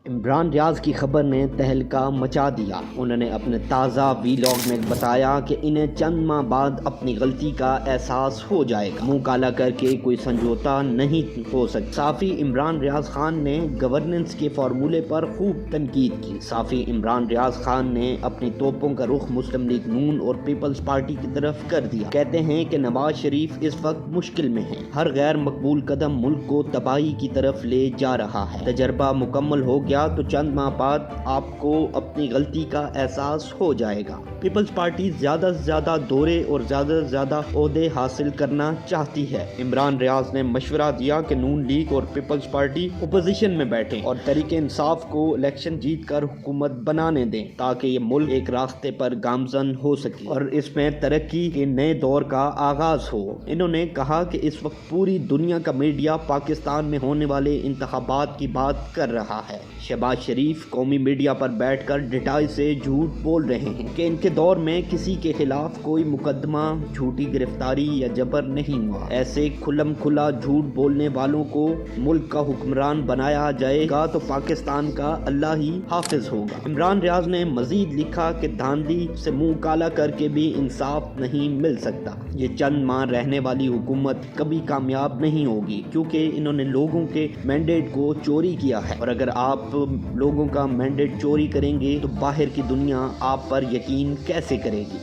عمران ریاض کی خبر نے تہلکہ مچا دیا۔ انہوں نے اپنے تازہ ویلاگ میں بتایا کہ انہیں چند ماہ بعد اپنی غلطی کا احساس ہو جائے گا۔ منہ کالا کر کے کوئی سمجھوتا نہیں ہو سکتا۔ صحافی عمران ریاض خان نے گورننس کے فارمولے پر خوب تنقید کی۔ صحافی عمران ریاض خان نے اپنی توپوں کا رخ مسلم لیگ نون اور پیپلز پارٹی کی طرف کر دیا۔ کہتے ہیں کہ نواز شریف اس وقت مشکل میں ہیں۔ ہر غیر مقبول قدم ملک کو تباہی کی طرف لے جا رہا ہے۔ تجربہ مکمل ہو گیا تو چند ماہ بعد آپ کو اپنی غلطی کا احساس ہو جائے گا۔ پیپلز پارٹی زیادہ سے زیادہ دورے اور زیادہ سے زیادہ عہدے حاصل کرنا چاہتی ہے۔ عمران ریاض نے مشورہ دیا کہ نون لیگ اور پیپلز پارٹی اپوزیشن میں بیٹھیں اور تحریک انصاف کو الیکشن جیت کر حکومت بنانے دیں تاکہ یہ ملک ایک راستے پر گامزن ہو سکے اور اس میں ترقی کے نئے دور کا آغاز ہو۔ انہوں نے کہا کہ اس وقت پوری دنیا کا میڈیا پاکستان میں ہونے والے انتخابات کی بات کر رہا ہے۔ شہباز شریف قومی میڈیا پر بیٹھ کر ڈٹائی سے جھوٹ بول رہے ہیں کہ ان کے دور میں کسی کے خلاف کوئی مقدمہ، جھوٹی گرفتاری یا جبر نہیں ہوا۔ ایسے کھلم کھلا جھوٹ بولنے والوں کو ملک کا حکمران بنایا جائے گا تو پاکستان کا اللہ ہی حافظ ہوگا۔ عمران ریاض نے مزید لکھا کہ دھاندلی سے منہ کالا کر کے بھی انصاف نہیں مل سکتا۔ یہ چند ماہ رہنے والی حکومت کبھی کامیاب نہیں ہوگی کیونکہ انہوں نے لوگوں کے مینڈیٹ کو چوری کیا ہے، اور اگر آپ لوگوں کا مینڈیٹ چوری کریں گے تو باہر کی دنیا آپ پر یقین کیسے کرے گی؟